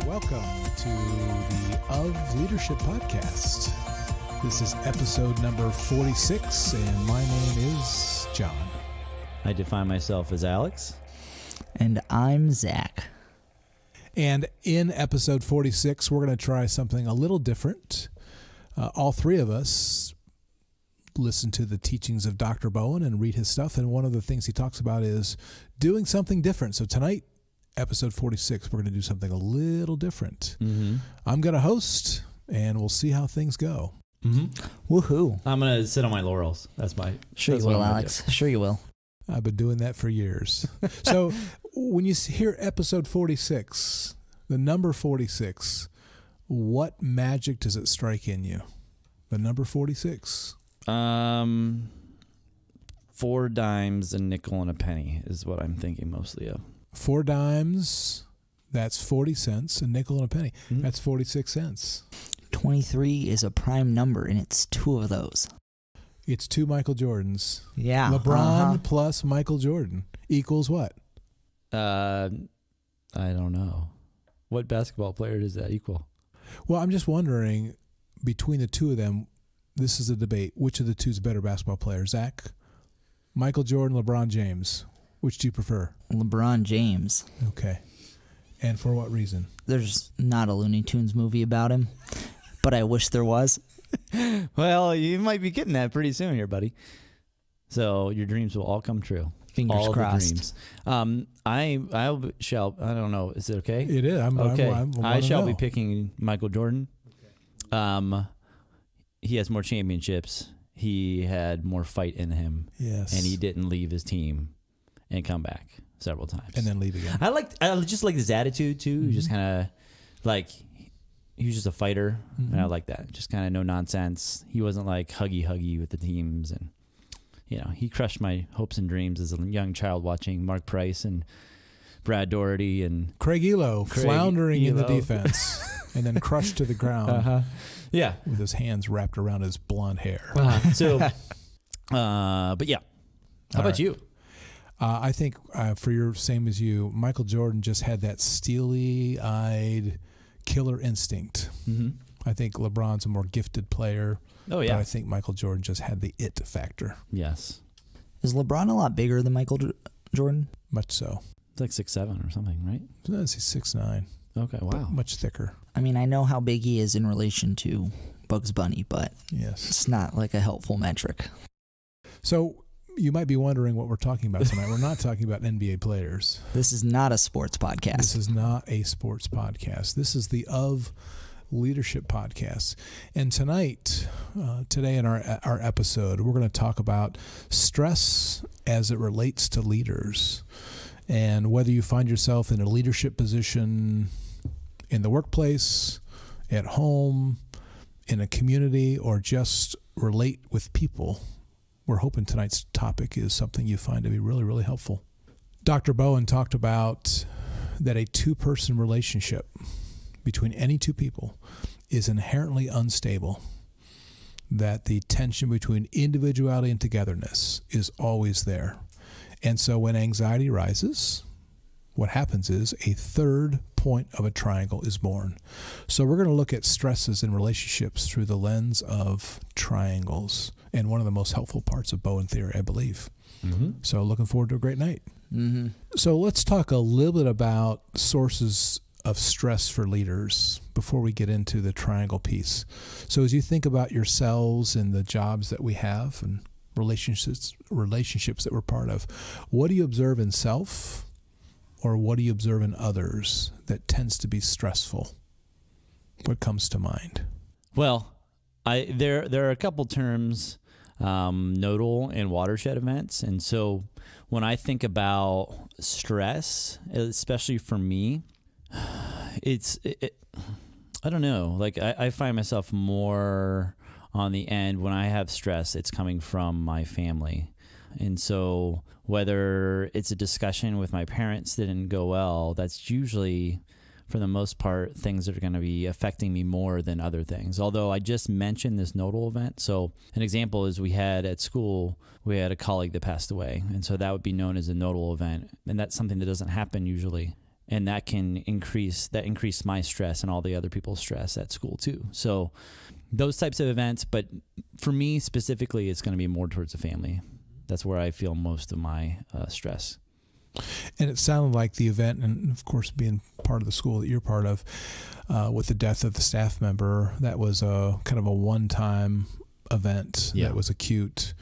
Welcome to the Of Leadership podcast. This is episode number 46, and my name is John. I define myself as Alex. And I'm Zach. And in episode 46, we're going to try something a little different. All three of us listen to the teachings of Dr. Bowen and read his stuff, and one of the things he talks about is doing something different. So tonight, episode 46, we're going to do something a little different. Mm-hmm. I'm going to host, and we'll see how things go. Mm-hmm. Woohoo. I'm going to sit on my laurels. That's Sure you will, Alex. Sure you will. I've been doing that for years. So when you hear episode 46, the number 46, what magic does it strike in you? The number 46. 4 dimes, a nickel, and a penny is what I'm thinking mostly of. 4 dimes, that's 40 cents. A nickel and a penny, that's 46 cents. 23 is a prime number, and it's 2 of those. It's 2 Michael Jordans. Yeah. LeBron plus Michael Jordan equals what? I don't know. What basketball player does that equal? Well, I'm just wondering, between the two of them, this is a debate. Which of the two is a better basketball player? Zach? Michael Jordan, LeBron James? Which do you prefer? LeBron James. Okay. And for what reason? There's not a Looney Tunes movie about him, but I wish there was. Well, you might be getting that pretty soon here, buddy. So your dreams will all come true. Fingers all crossed. The dreams. I shall. I don't know. Is it okay? It is. I shall be picking Michael Jordan. Okay. He has more championships. He had more fight in him. Yes. And he didn't leave his team and come back several times. And then leave again. I just like his attitude too. Mm-hmm. Just kind of like he was just a fighter, and I like that. Just kind of no nonsense. He wasn't like huggy with the teams, and he crushed my hopes and dreams as a young child watching Mark Price and Brad Doherty and Craig Elo floundering in the defense and then crushed to the ground. Yeah, with his hands wrapped around his blonde hair. So, but yeah, how about you? I think for your same as you, Michael Jordan just had that steely-eyed killer instinct. Mm-hmm. I think LeBron's a more gifted player. Oh yeah, but I think Michael Jordan just had the it factor. Yes. Is LeBron a lot bigger than Michael Jordan? Much so. It's like 6'7" or something, right? He's 6'9". Okay, wow. Much thicker. I mean, I know how big he is in relation to Bugs Bunny, but it's not like a helpful metric. So you might be wondering what we're talking about tonight. We're not talking about NBA players. This is not a sports podcast. This is not a sports podcast. This is the Of Leadership podcast. And today in our episode, we're going to talk about stress as it relates to leaders. And whether you find yourself in a leadership position in the workplace, at home, in a community, or just relate with people, we're hoping tonight's topic is something you find to be really, really helpful. Dr. Bowen talked about that a 2-person relationship between any 2 people is inherently unstable, that the tension between individuality and togetherness is always there. And so when anxiety rises, what happens is a third point of a triangle is born. So we're going to look at stresses in relationships through the lens of triangles, and one of the most helpful parts of Bowen theory, I believe. Mm-hmm. So looking forward to a great night. Mm-hmm. So let's talk a little bit about sources of stress for leaders before we get into the triangle piece. So as you think about yourselves and the jobs that we have and relationships that we're part of, what do you observe in self, or what do you observe in others that tends to be stressful? What comes to mind? Well, there are a couple terms, nodal and watershed events, and so when I think about stress, especially for me, I don't know. Like I find myself more on the end when I have stress, it's coming from my family. And so whether it's a discussion with my parents that didn't go well, that's usually for the most part, things that are going to be affecting me more than other things. Although I just mentioned this nodal event. So an example is we had at school, we had a colleague that passed away. And so that would be known as a nodal event. And that's something that doesn't happen usually. And that can increase my stress and all the other people's stress at school too. So those types of events, but for me specifically, it's going to be more towards the family. That's where I feel most of my stress. And it sounded like the event, and of course being part of the school that you're part of, with the death of the staff member, that was a kind of a one-time event that was acute.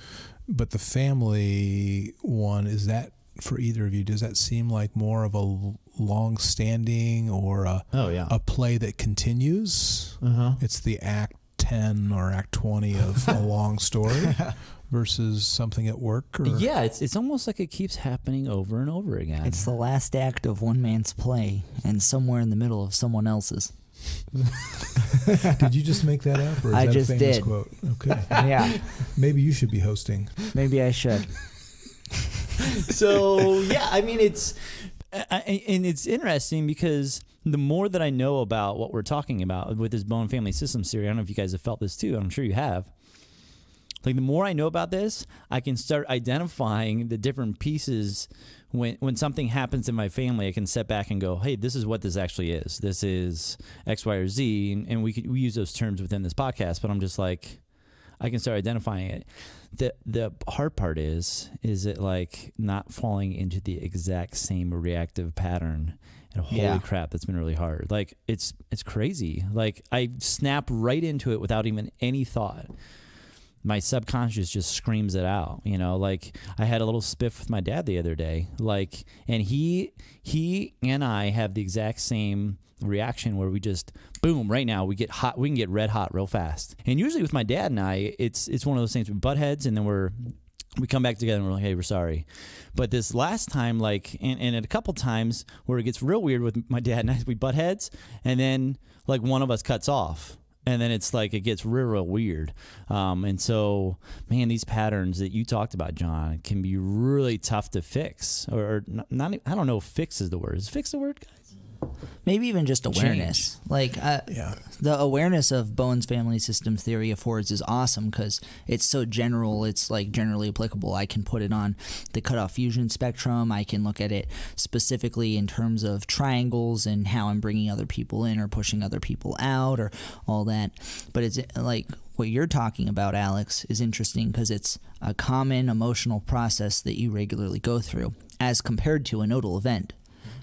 But the family one, is that for either of you, does that seem like more of a long-standing or a play that continues? It's the act 10 or act 20 of a long story versus something at work? Or? Yeah, it's almost like it keeps happening over and over again. It's the last act of one man's play and somewhere in the middle of someone else's. Did you just make that up, or is I that just a famous did. quote? Okay. Yeah. Maybe you should be hosting. Maybe I should. So yeah, I mean, it's interesting because the more that I know about what we're talking about with this bone family systems theory, I don't know if you guys have felt this too. I'm sure you have. Like the more I know about this, I can start identifying the different pieces. When something happens in my family, I can step back and go, hey, this is what this actually is. This is X, Y, or Z. And we use those terms within this podcast, but I'm just like, I can start identifying it. The hard part is it like not falling into the exact same reactive pattern. And holy crap, that's been really hard. Like it's crazy. Like I snap right into it without even any thought. My subconscious just screams it out, you know, like I had a little spiff with my dad the other day, like, and he and I have the exact same reaction where we just boom, right now we get hot, we can get red hot real fast. And usually with my dad and I, it's one of those things, we butt heads and then we come back together and we're like, hey, we're sorry. But this last time, like, and a couple times where it gets real weird with my dad and I, we butt heads and then like one of us cuts off. And then it's like it gets real weird. And so, man, these patterns that you talked about, John, can be really tough to fix. Or not I don't know if fix is the word. Is fix the word, guys? Maybe even just awareness. Change. Like the awareness of Bones family system theory affords is awesome because it's so general. It's like generally applicable. I can put it on the cutoff fusion spectrum. I can look at it specifically in terms of triangles and how I'm bringing other people in or pushing other people out or all that. But it's like what you're talking about, Alex, is interesting because it's a common emotional process that you regularly go through as compared to a nodal event.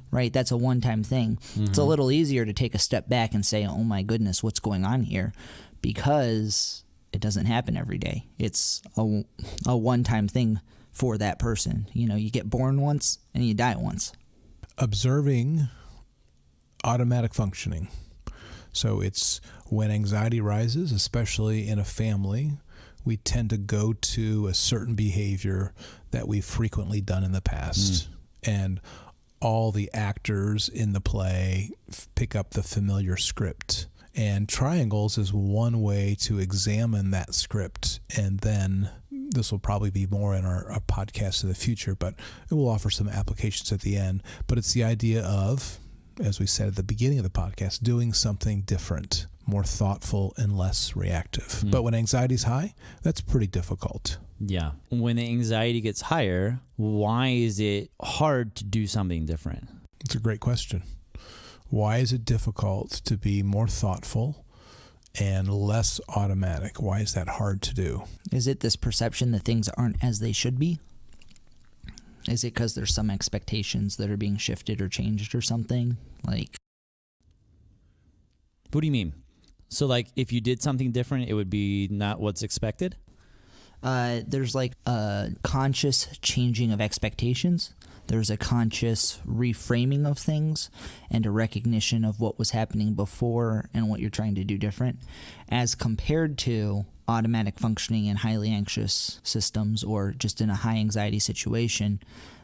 Right, that's a one-time thing. Mm-hmm. It's a little easier to take a step back and say, oh my goodness, what's going on here? Because it doesn't happen every day. It's a one-time thing for that person. You know, you get born once and you die once. Observing automatic functioning. So it's when anxiety rises, especially in a family, we tend to go to a certain behavior that we've frequently done in the past. And all the actors in the play pick up the familiar script. And triangles is one way to examine that script. And then this will probably be more in our podcast in the future, but it will offer some applications at the end. But it's the idea of, as we said at the beginning of the podcast, doing something different, more thoughtful and less reactive. But when anxiety's high, that's pretty difficult. Yeah. When the anxiety gets higher, why is it hard to do something different? It's a great question. Why is it difficult to be more thoughtful and less automatic? Why is that hard to do? Is it this perception that things aren't as they should be? Is it because there's some expectations that are being shifted or changed or something? Like, what do you mean? So like if you did something different, it would be not what's expected? There's like a conscious changing of expectations. There's a conscious reframing of things and a recognition of what was happening before and what you're trying to do different, as compared to automatic functioning in highly anxious systems or just in a high anxiety situation.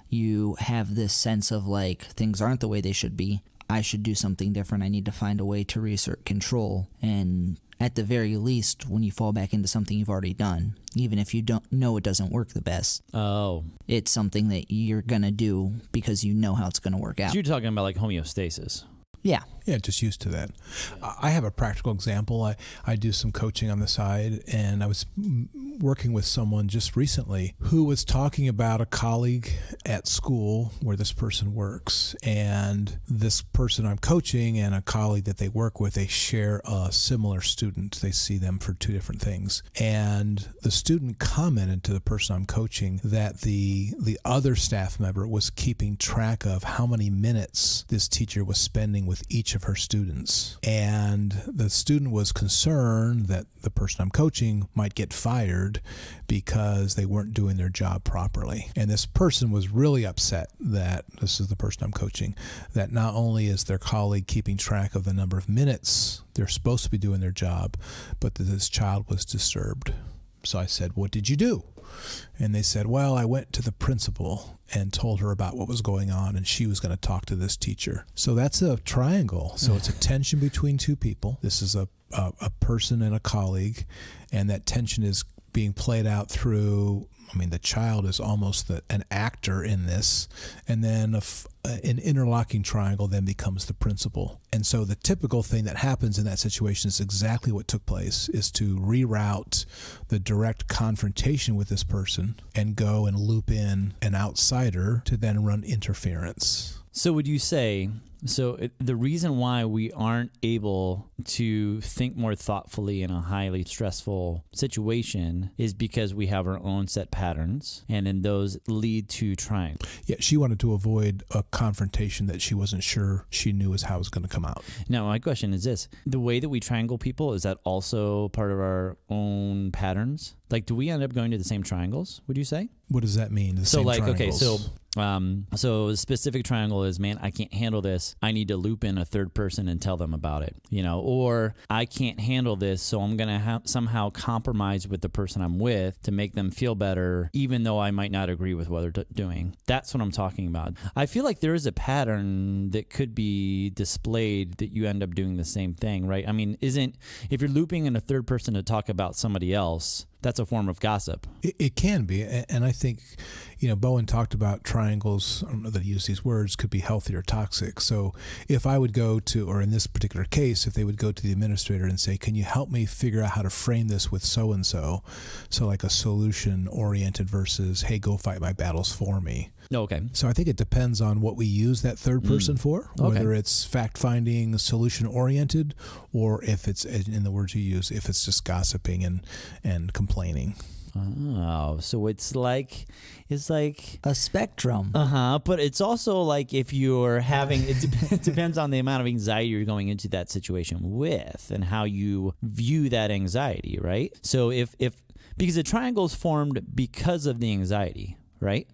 You have this sense of like things aren't the way they should be. I should do something different. I need to find a way to reassert control. And at the very least, when you fall back into something you've already done, even if you don't know it doesn't work the best, it's something that you're going to do because you know how it's going to work out. So you're talking about like homeostasis. Yeah. Yeah, just used to that. I have a practical example. I do some coaching on the side, and I was working with someone just recently who was talking about a colleague at school where this person works. And this person I'm coaching and a colleague that they work with, they share a similar student. They see them for two different things. And the student commented to the person I'm coaching that the other staff member was keeping track of how many minutes this teacher was spending with each of her students. And the student was concerned that the person I'm coaching might get fired because they weren't doing their job properly. And this person was really upset that, this is the person I'm coaching, that not only is their colleague keeping track of the number of minutes they're supposed to be doing their job, but that this child was disturbed. So I said, what did you do? And they said, well, I went to the principal and told her about what was going on, and she was going to talk to this teacher. So that's a triangle. So it's a tension between two people. This is a person and a colleague, and that tension is being played out through, the child is almost an actor in this, and then an interlocking triangle then becomes the principal. And so the typical thing that happens in that situation is exactly what took place, is to reroute the direct confrontation with this person and go and loop in an outsider to then run interference. So would you say, the reason why we aren't able to think more thoughtfully in a highly stressful situation is because we have our own set patterns, and then those lead to triangles. Yeah, she wanted to avoid a confrontation that she wasn't sure she knew how it was going to come out. Now, my question is this. The way that we triangle people, is that also part of our own patterns? Like, do we end up going to the same triangles, would you say? What does that mean? So Triangles? a specific triangle is, man, I can't handle this. I need to loop in a third person and tell them about it, or I can't handle this, so I'm going to somehow compromise with the person I'm with to make them feel better, even though I might not agree with what they're doing. That's what I'm talking about. I feel like there is a pattern that could be displayed that you end up doing the same thing, right? If you're looping in a third person to talk about somebody else, that's a form of gossip. It can be. And I think, Bowen talked about triangles, I don't know that he used these words, could be healthy or toxic. So if I would go to, or in this particular case, if they would go to the administrator and say, can you help me figure out how to frame this with so-and-so? So like a solution-oriented versus, hey, go fight my battles for me. Okay. So I think it depends on what we use that third person for, whether it's fact-finding, solution-oriented, or if it's, in the words you use, if it's just gossiping and complaining. Oh, so it's like a spectrum. But it's also like if you're having, it depends on the amount of anxiety you're going into that situation with and how you view that anxiety, right? So because the triangle is formed because of the anxiety, right?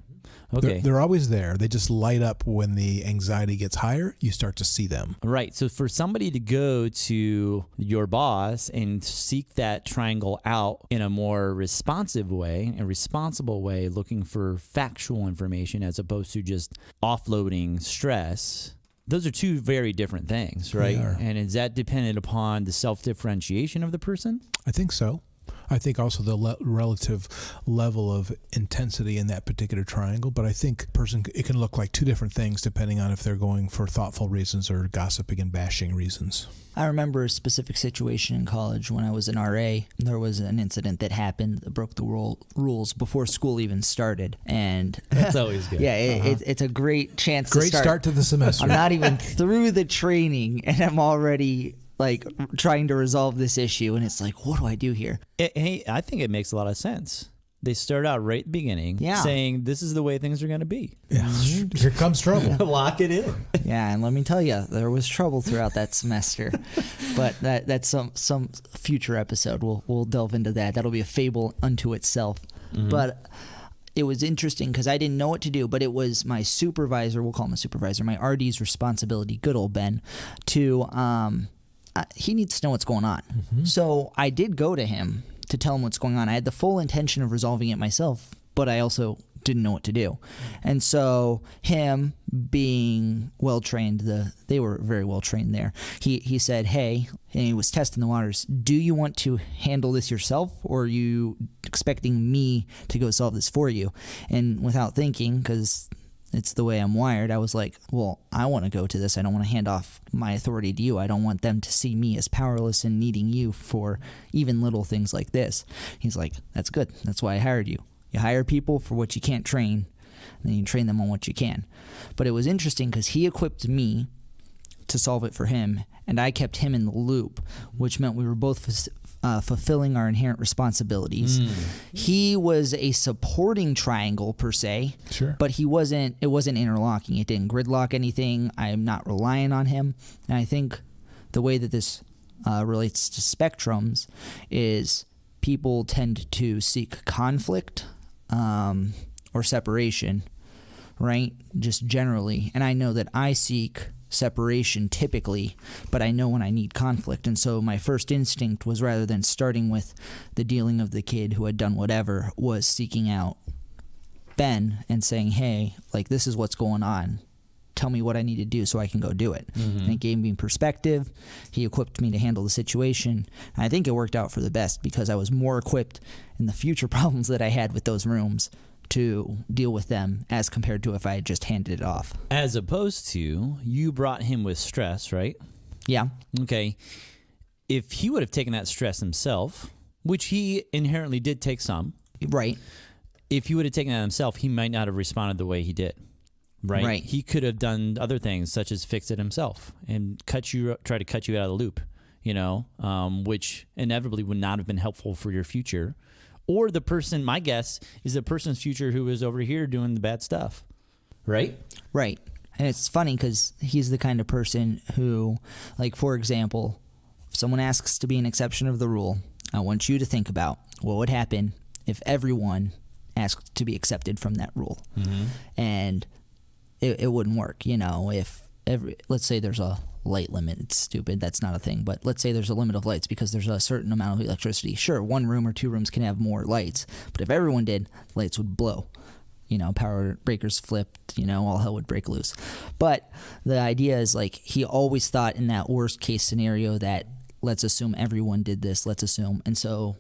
Okay. They're always there. They just light up when the anxiety gets higher. You start to see them. Right. So for somebody to go to your boss and seek that triangle out in a more responsive way, a responsible way, looking for factual information as opposed to just offloading stress, those are two very different things, right? They are. And is that dependent upon the self-differentiation of the person? I think so. I think also the relative level of intensity in that particular triangle, but I think it can look like two different things depending on if they're going for thoughtful reasons or gossiping and bashing reasons. I remember a specific situation in college when I was an RA. There was an incident that happened that broke the rules before school even started, and that's always good. Yeah, it's a great chance. Great start to the semester. I'm not even through the training, and I'm already trying to resolve this issue, and it's like, what do I do here? Hey, I think it makes a lot of sense. They start out right at the beginning saying this is the way things are going to be. Yeah. Here comes trouble. Lock it in. Yeah, and let me tell you, there was trouble throughout that semester. But that's some future episode. We'll delve into that. That'll be a fable unto itself. Mm-hmm. But it was interesting because I didn't know what to do, but it was my supervisor, we'll call him a supervisor, my RD's responsibility, good old Ben, to he needs to know what's going on. Mm-hmm. So I did go to him to tell him what's going on. I had the full intention of resolving it myself, but I also didn't know what to do. And so him being well-trained, they were very well-trained there. He said, hey, and he was testing the waters, do you want to handle this yourself, or are you expecting me to go solve this for you? And without thinking, because It's the way I'm wired. I was like, well, I want to go to this. I don't want to hand off my authority to you. I don't want them to see me as powerless and needing you for even little things like this. He's like, that's good. That's why I hired you. You hire people for what you can't train, and then you train them on what you can. But it was interesting because he equipped me to solve it for him, and I kept him in the loop, which meant we were both fulfilling our inherent responsibilities. He was a supporting triangle per se, Sure. but it wasn't interlocking. It didn't gridlock anything. I'm not relying on him. And I think the way that this relates to spectrums is people tend to seek conflict or separation, right? Just generally. And I know that I seek separation typically, but I know when I need conflict. And so my first instinct was, rather than starting with the dealing of the kid who had done whatever, was seeking out Ben and saying, hey, like, this is what's going on. Tell me what I need to do so I can go do it. And it gave me perspective. He equipped me to handle the situation. And I think it worked out for the best because I was more equipped in the future problems that I had with those rooms to deal with them as compared to if I had just handed it off. As opposed to, you brought him with stress, right? Yeah. Okay. If he would have taken that stress himself, which he inherently did take some, Right. if he would have taken that himself, he might not have responded the way he did. Right? Right. He could have done other things, such as fix it himself and try to cut you out of the loop, which inevitably would not have been helpful for your future. Or the person, my guess, is the person's future who is over here doing the bad stuff. Right? Right. And it's funny because he's the kind of person who, like, for example, if someone asks to be an exception of the rule, I want you to think about what would happen if everyone asked to be accepted from that rule. And it wouldn't work, if let's say there's a light limit. It's stupid. That's not a thing. But let's say there's a limit of lights because there's a certain amount of electricity. Sure, one room or two rooms can have more lights, but if everyone did, lights would blow. Power breakers flipped, all hell would break loose. But the idea is, like, he always thought in that worst case scenario that, let's assume everyone did this, let's assume. And so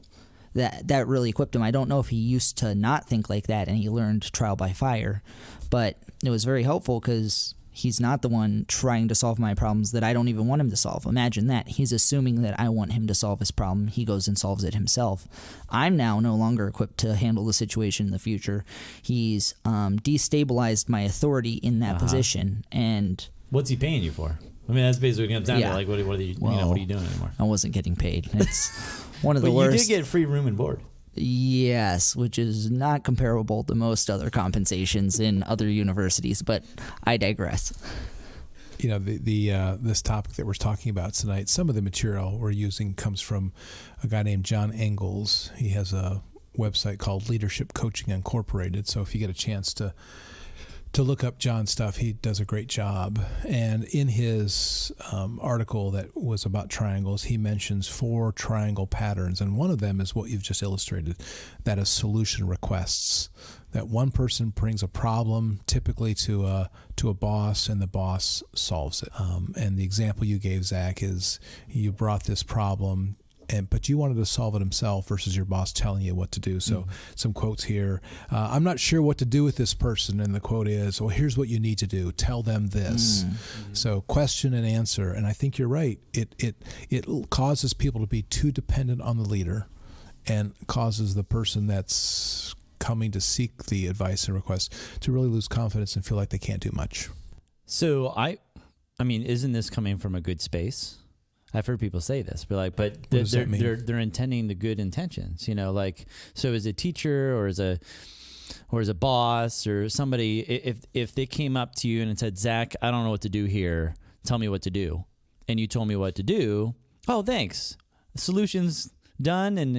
that really equipped him. I don't know if he used to not think like that and he learned trial by fire, but it was very helpful because he's not the one trying to solve my problems that I don't even want him to solve. Imagine that. He's assuming that I want him to solve his problem. He goes and solves it himself. I'm now no longer equipped to handle the situation in the future. He's destabilized my authority in that position. And what's he paying you for? I mean, that's basically what it comes down to. Like, what are you, well, what are you doing anymore? I wasn't getting paid. It's one of the But worst. you did get free room and board. Yes, which is not comparable to most other compensations in other universities, but I digress. This topic that we're talking about tonight, some of the material we're using comes from a guy named John Engles. He has a website called Leadership Coaching Incorporated. So if you get a chance to look up John's stuff, he does a great job. And in his article that was about triangles, he mentions 4 triangle patterns. And one of them is what you've just illustrated, that is solution requests. That one person brings a problem typically to a boss, and the boss solves it. And the example you gave, Zach, is you brought this problem, but you wanted to solve it himself versus your boss telling you what to do. So some quotes here. I'm not sure what to do with this person. And the quote is, well, here's what you need to do. Tell them this. So question and answer. And I think you're right. It causes people to be too dependent on the leader and causes the person that's coming to seek the advice and request to really lose confidence and feel like they can't do much. So I mean, isn't this coming from a good space? I've heard people say this, but they're intending the good intentions, so as a teacher or as a boss or somebody, if they came up to you and said, Zach, I don't know what to do here, tell me what to do. And you told me what to do. Oh, thanks. Solution's done. And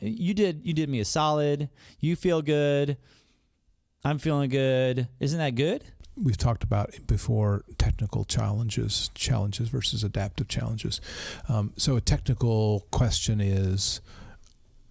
you did me a solid. You feel good. I'm feeling good. Isn't that good? We've talked about before technical challenges versus adaptive challenges. So a technical question is,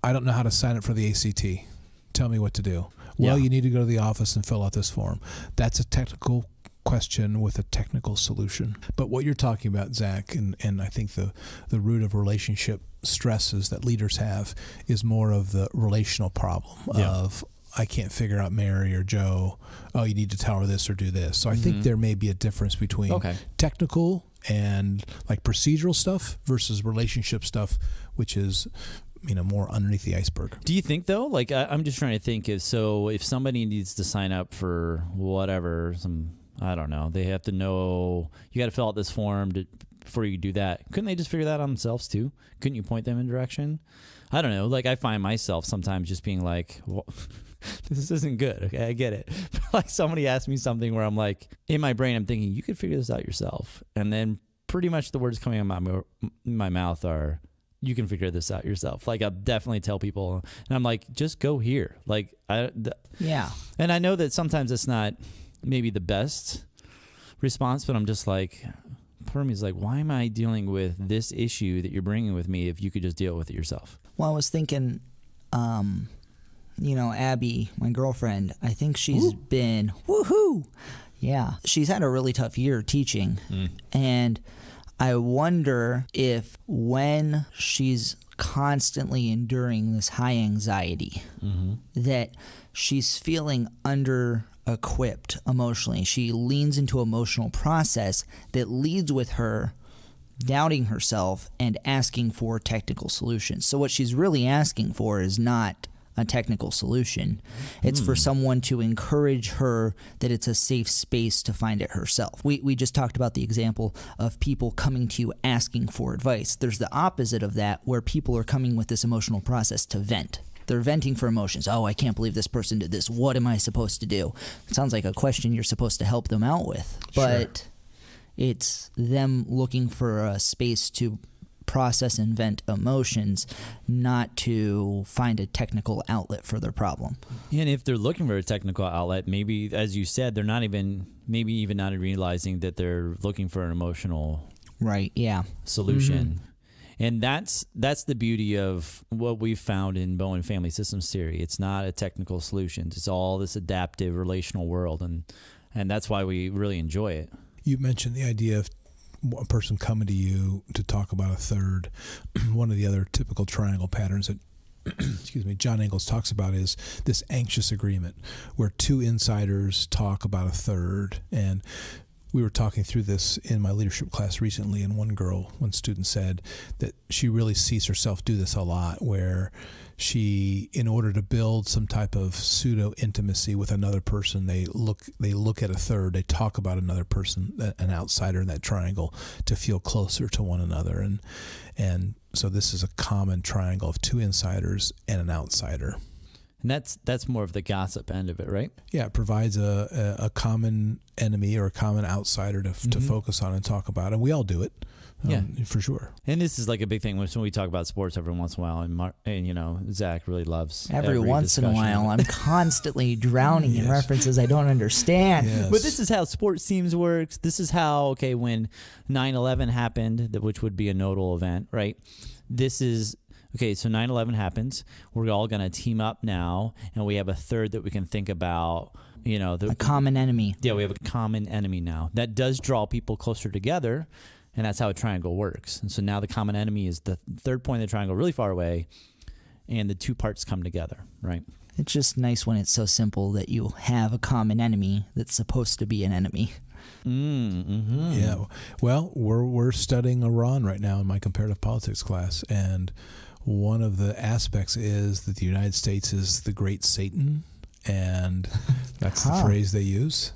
I don't know how to sign up for the ACT. Tell me what to do. Well, you need to go to the office and fill out this form. That's a technical question with a technical solution. But what you're talking about, Zach, and I think the root of relationship stresses that leaders have is more of the relational problem of I can't figure out Mary or Joe. Oh, you need to tell her this or do this. So I think there may be a difference between technical and like procedural stuff versus relationship stuff, which is, more underneath the iceberg. Do you think though? Like I'm just trying to think if somebody needs to sign up for whatever, I don't know, they have to know you got to fill out this form before you do that. Couldn't they just figure that out themselves too? Couldn't you point them in direction? I don't know. Like I find myself sometimes just being like, well, this isn't good. Okay, I get it. But like somebody asked me something where I'm like, in my brain, I'm thinking you could figure this out yourself, and then pretty much the words coming out of my mouth are, you can figure this out yourself. Like I'll definitely tell people, and I'm like, just go here. Like yeah. And I know that sometimes it's not maybe the best response, but I'm just like, part of me is like, why am I dealing with this issue that you're bringing with me if you could just deal with it yourself? Well, I was thinking, Abby, my girlfriend, I think she's been, woohoo! Yeah. She's had a really tough year teaching. And I wonder if when she's constantly enduring this high anxiety, that she's feeling under-equipped emotionally. She leans into emotional process that leads with her doubting herself and asking for technical solutions. So what she's really asking for is not a technical solution. It's for someone to encourage her that it's a safe space to find it herself. We just talked about the example of people coming to you asking for advice. There's the opposite of that where people are coming with this emotional process to vent. They're venting for emotions. Oh, I can't believe this person did this. What am I supposed to do? It sounds like a question you're supposed to help them out with. But it's them looking for a space to process and vent emotions, not to find a technical outlet for their problem. And if they're looking for a technical outlet, maybe, as you said, they're not even not realizing that they're looking for an emotional solution. And that's the beauty of what we've found in Bowen Family Systems Theory. It's not a technical solution. It's all this adaptive relational world, and that's why we really enjoy it. You mentioned the idea of a person coming to you to talk about a third. One of the other typical triangle patterns that John Engles talks about is this anxious agreement where two insiders talk about a third. And we were talking through this in my leadership class recently, and one student said that she really sees herself do this a lot, where she, in order to build some type of pseudo intimacy with another person, they look at a third, they talk about another person, an outsider in that triangle, to feel closer to one another. And so this is a common triangle of two insiders and an outsider. And that's more of the gossip end of it, right? Yeah, it provides a common enemy or a common outsider to focus on and talk about, and we all do it. For sure. And this is like a big thing when we talk about sports every once in a while, and Zach really loves every once in a while. I'm constantly drowning in references I don't understand. Yes. But this is how sports teams works. This is how when 9/11 happened, which would be a nodal event, right? This is okay. So 9/11 happens. We're all going to team up now, and we have a third that we can think about. A common enemy. Yeah, we have a common enemy now that does draw people closer together. And that's how a triangle works. And so now the common enemy is the third point of the triangle really far away, and the two parts come together, right? It's just nice when it's so simple that you have a common enemy that's supposed to be an enemy. Yeah. Well, we're studying Iran right now in my comparative politics class, and one of the aspects is that the United States is the great Satan, and that's the phrase they use.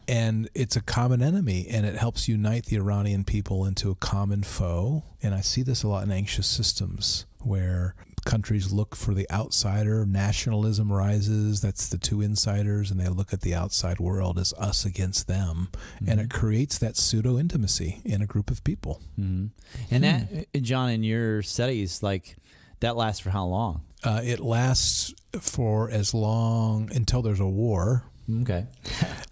And it's a common enemy, and it helps unite the Iranian people into a common foe. And I see this a lot in anxious systems where countries look for the outsider, nationalism rises, that's the two insiders, and they look at the outside world as us against them. And it creates that pseudo-intimacy in a group of people. And that, John, in your studies, like, that lasts for how long? It lasts for as long until there's a war. Okay.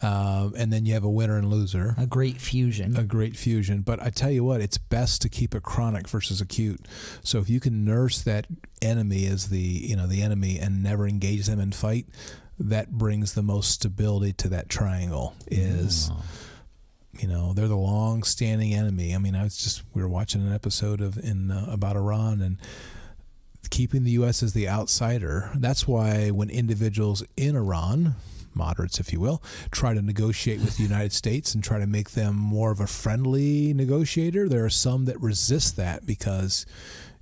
And then you have a winner and loser. A great fusion. But I tell you what, it's best to keep it chronic versus acute. So if you can nurse that enemy as the enemy and never engage them in fight, that brings the most stability to that triangle. They're the long-standing enemy. I mean, we were watching an episode about Iran, and keeping the U.S. as the outsider. That's why when individuals in Iran, moderates if you will, try to negotiate with the United States and try to make them more of a friendly negotiator, there are some that resist that because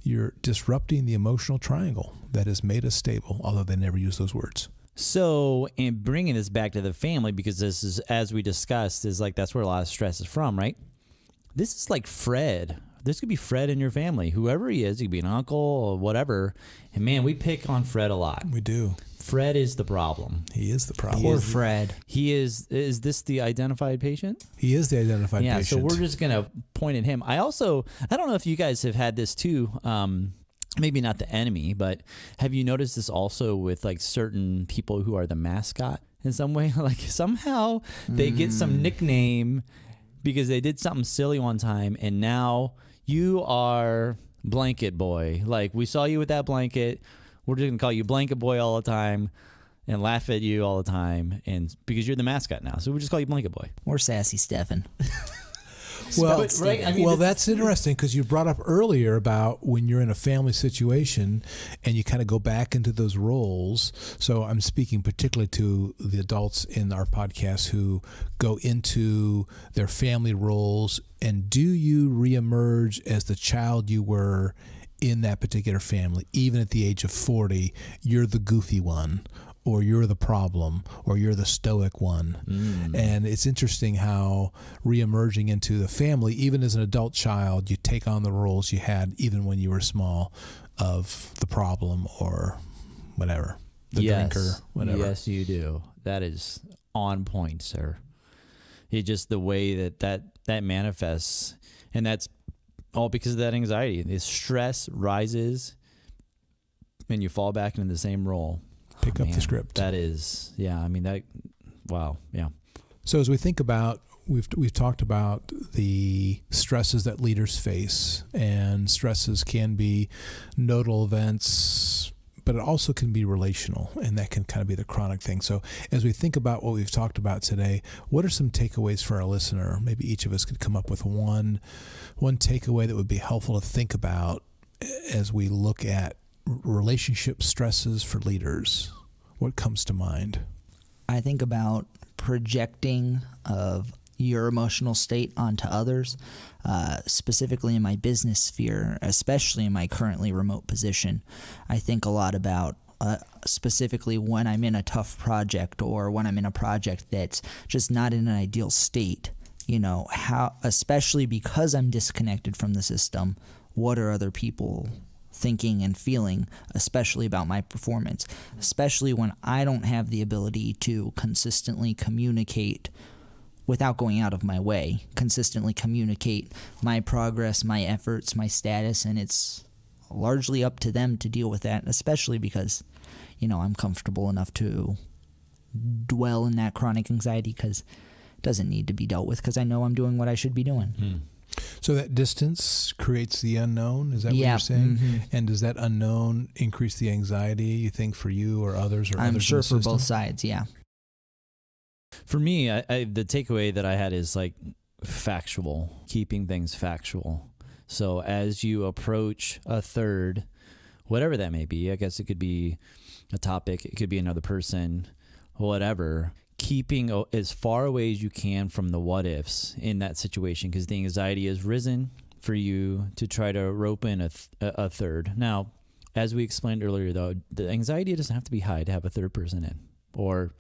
you're disrupting the emotional triangle that has made us stable, although they never use those words. So, in bringing this back to the family, because this is, as we discussed, is like that's where a lot of stress is from, right? This is like Fred. This could be Fred in your family. Whoever he is, he could be an uncle or whatever. And man, we pick on Fred a lot. We do. Fred is the problem. He is the problem. Poor Fred. He is this the identified patient? He is the identified patient. Yeah, so we're just going to point at him. I don't know if you guys have had this too. Maybe not the enemy, but have you noticed this also with like certain people who are the mascot in some way? Like somehow they get some nickname because they did something silly one time, and now you are blanket boy. Like we saw you with that blanket. We're just going to call you blanket boy all the time and laugh at you all the time, and because you're the mascot now. So we just call you blanket boy. Or Sassy Stefan. Well, right? I mean, well, that's interesting because you brought up earlier about when you're in a family situation and you kind of go back into those roles. So I'm speaking particularly to the adults in our podcast who go into their family roles. And do you reemerge as the child you were in that particular family? Even at the age of 40, you're the goofy one, or you're the problem, or you're the stoic one. And it's interesting how reemerging into the family, even as an adult child, you take on the roles you had even when you were small of the problem or whatever, the drinker, whatever. Yes, you do. That is on point, sir. It's just the way that manifests, and that's all because of that anxiety. The stress rises, and you fall back into the same role. Pick up the script. That is, yeah. I mean, that, wow, yeah. So as we think about, we've talked about the stresses that leaders face, and stresses can be nodal events, but it also can be relational, and that can kind of be the chronic thing. So as we think about what we've talked about today, what are some takeaways for our listener? Maybe each of us could come up with one takeaway that would be helpful to think about as we look at relationship stresses for leaders. What comes to mind? I think about projecting of your emotional state onto others, specifically in my business sphere, especially in my currently remote position. I think a lot about specifically when I'm in a tough project or when I'm in a project that's just not in an ideal state. You know, how, especially because I'm disconnected from the system, what are other people thinking and feeling, especially about my performance, especially when I don't have the ability to consistently communicate without going out of my way, consistently communicate my progress, my efforts, my status, and it's largely up to them to deal with that, especially because, you know, I'm comfortable enough to dwell in that chronic anxiety because it doesn't need to be dealt with because I know I'm doing what I should be doing. So that distance creates the unknown, is that what you're saying? And does that unknown increase the anxiety, you think, for you or others or I'm others sure in the for system? both sides, yeah. For me, the takeaway that I had is like factual, keeping things factual. So as you approach a third, whatever that may be, I guess it could be a topic, it could be another person, whatever, keeping as far away as you can from the what ifs in that situation, because the anxiety has risen for you to try to rope in a third. Now, as we explained earlier, though, the anxiety doesn't have to be high to have a third person in or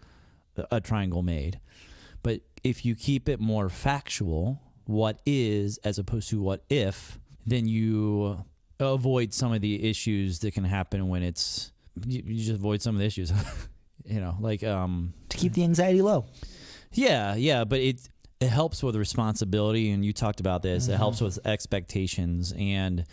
a triangle made. But if you keep it more factual, what is as opposed to what if, then you avoid some of the issues that can happen when it's, you just avoid some of the issues. You know, like To keep the anxiety low. Yeah, but it helps with responsibility, and you talked about this. It helps with expectations and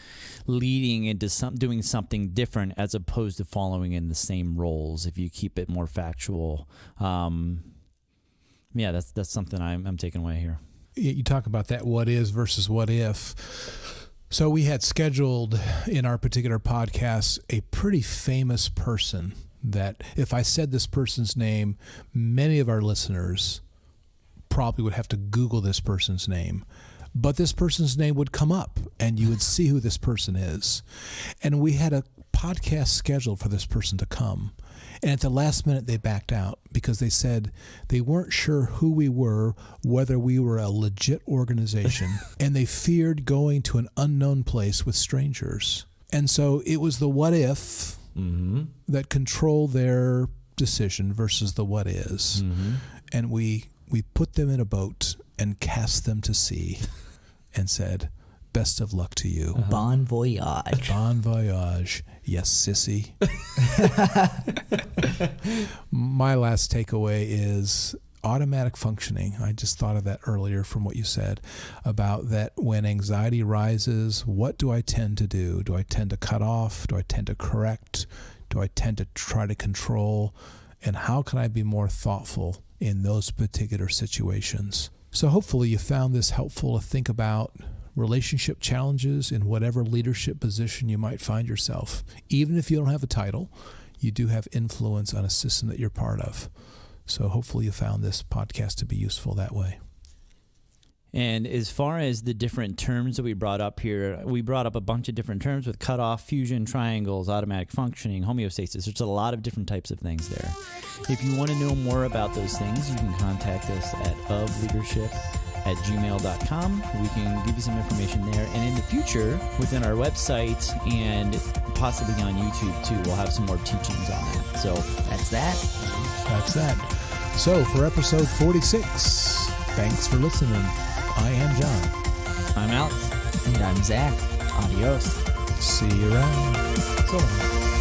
leading into doing something different as opposed to following in the same roles. If you keep it more factual, yeah, that's something I'm taking away here. You talk about that what is versus what if. So we had scheduled in our particular podcast a pretty famous person that if I said this person's name, many of our listeners probably would have to Google this person's name. But this person's name would come up and you would see who this person is. And we had a podcast scheduled for this person to come. And at the last minute, they backed out because they said they weren't sure who we were, whether we were a legit organization, and they feared going to an unknown place with strangers. And so it was the what if that controlled their decision versus the what is. And we put them in a boat and cast them to sea and said, best of luck to you. Bon voyage. Bon voyage. Yes, sissy. My last takeaway is automatic functioning. I just thought of that earlier from what you said about that when anxiety rises, what do I tend to do? Do I tend to cut off? Do I tend to correct? Do I tend to try to control? And how can I be more thoughtful in those particular situations? So hopefully you found this helpful to think about relationship challenges in whatever leadership position you might find yourself. Even if you don't have a title, you do have influence on a system that you're part of. So hopefully you found this podcast to be useful that way. And as far as the different terms that we brought up here, we brought up a bunch of different terms with cutoff, fusion, triangles, automatic functioning, homeostasis. There's a lot of different types of things there. If you want to know more about those things, you can contact us at ofleadership@gmail.com. We can give you some information there. And in the future, within our website and possibly on YouTube too, we'll have some more teachings on that. So That's that. That's that. So for episode 46, thanks for listening. I am John. I'm Alex. And I'm Zach. Adios. See you around. So long.